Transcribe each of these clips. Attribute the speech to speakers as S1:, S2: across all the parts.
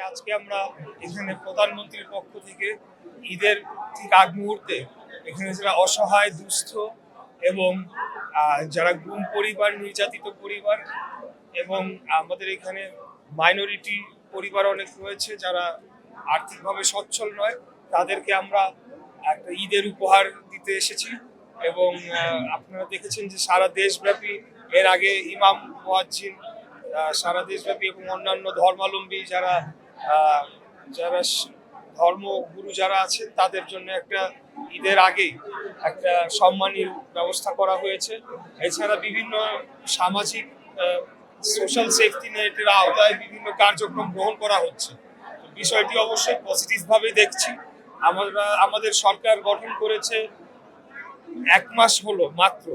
S1: আজকে আমরা এখানে প্রধানমন্ত্রীর পক্ষ থেকে ঈদের ঠিক আগ মুহূর্তে এখানে যারা অসহায় দুস্থ এবং যারা গুম পরিবার, নির্যাতিত পরিবার এবং আমাদের এখানে মাইনরিটি পরিবার অনেক রয়েছে যারা আর্থিকভাবে সচ্ছল নয়, তাদেরকে আমরা একটা ঈদের উপহার দিতে এসেছি। এবং আপনারা দেখেছেন যে সারা দেশব্যাপী এর আগে ইমাম মুয়াজ্জিন সারা দেশব্যাপী এবং অন্যান্য ধর্মাবলম্বী যারা যারা ধর্মগুরু যারা আছেন তাদের জন্য একটা ঈদের আগেই একটা সম্মানীর ব্যবস্থা করা হয়েছে। এছাড়া বিভিন্ন সামাজিক সোশ্যাল সেফটি নেটের আওতায় বিভিন্ন কার্যক্রম গ্রহণ করা হচ্ছে। বিষয়টি অবশ্যই পজিটিভ ভাবে দেখছি। আমাদের সরকার গঠন করেছে 1 মাস হলো মাত্র,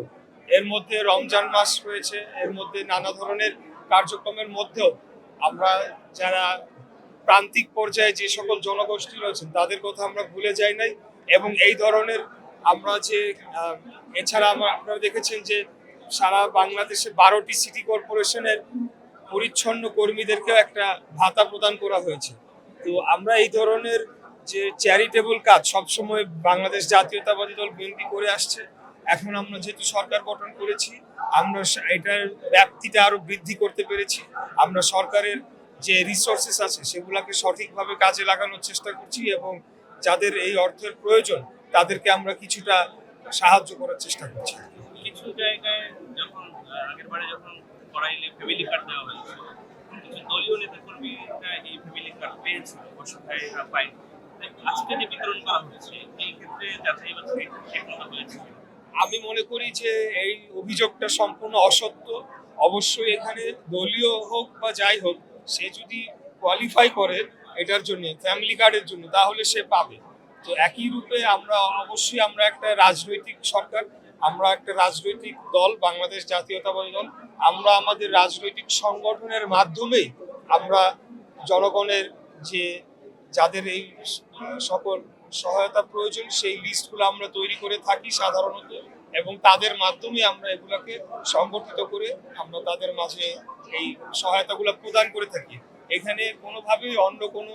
S1: এর মধ্যে রমজান মাস রয়েছে, এর মধ্যে নানা ধরনের কার্যক্রমের মধ্যেও আমরা যারা প্রান্তিক পর্যায়ে যে সকল জনগোষ্ঠী রয়েছেন তাদের কথা আমরা ভুলে যাই নাই। এবং এই ধরনের আমরা যে এছাড়া আপনারা দেখেছেন যে সারা বাংলাদেশে 12টি সিটি কর্পোরেশনের পরিচ্ছন্ন কর্মীদেরকেও একটা ভাতা প্রদান করা হয়েছে। তো আমরা এই ধরনের যে চ্যারিটেবল কাজ সবসময় বাংলাদেশ জাতীয়তাবাদী দল বিএনপি করে আসছে। এখন আমরা যেহেতু সরকার গঠন করেছি, আমরা এটার ব্যাপ্তিটা আরো বৃদ্ধি করতে পেরেছি। আমরা সরকারের যে রিসোর্সেস আছে সেগুলোকে সঠিকভাবে কাজে লাগানোর চেষ্টা করছি এবং যাদের এই অর্থের প্রয়োজন তাদেরকে আমরা কিছুটা সাহায্য করার চেষ্টা করছি।
S2: কিছু জায়গায় যখন আগের বারে যখন করাইলে ফ্যামিলি কার্ড দেওয়া হয়েছে, কিছু দলীয় নেতাকর্মীরা এই ফ্যামিলি কার্ড পেয়েছে, অসহায়রা পায়নি। আজকে যে বিতরণ করা হয়েছে এই ক্ষেত্রে যাচাই বাছাই ঠিকমতো হয়েছে।
S1: আমি মনে করি যে এই অভিযোগটা সম্পূর্ণ অসত্য। অবশ্যই এখানে দলীয় হোক বা যাই হোক, সে যদি কোয়ালিফাই করে এটার জন্য ফ্যামিলি কার্ডের জন্য তাহলে সে পাবে। তো একই রূপে আমরা একটা রাজনৈতিক সরকার, আমরা একটা রাজনৈতিক দল, বাংলাদেশ জাতীয়তাবাদী দল। আমরা আমাদের রাজনৈতিক সংগঠনের মাধ্যমেই আমরা জনগণের যে যাদের এই সকল সহায়তা প্রয়োজন সেই লিস্টগুলো আমরা তৈরি করে থাকি সাধারণত, এবং তাদের মাধ্যমে আমরা এগুলাকে সংগঠিত করে আমরা তাদের মাঝে এই সহায়তাগুলো প্রদান করে থাকি। এখানে কোনোভাবেই অন্য কোনো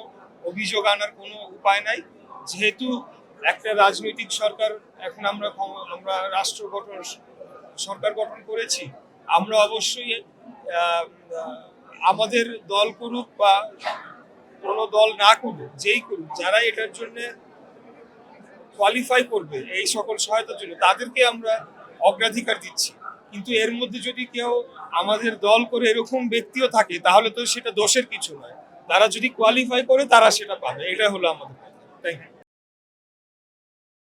S1: অভিযোগ আনার কোনো উপায় নাই। যেহেতু একটা রাজনৈতিক সরকার, এখন আমরা সরকার গঠন করেছি, আমরা অবশ্যই আমাদের দল করুক বা কোনো দল না করুক, যেই করুক, যারা এটার জন্য কোয়ালিফাই করবে এই সকল সহায়তার জন্য তাদেরকে আমরা অগ্রাধিকার দিচ্ছি। কিন্তু এর মধ্যে যদি কেউ আমাদের দল করে এরকম ব্যক্তিও থাকে তাহলে তো সেটা দোষের কিছু নয়। তারা যদি কোয়ালিফাই করে তারা সেটা পাবে, এটা হলো আমাদের কথা। Thank you.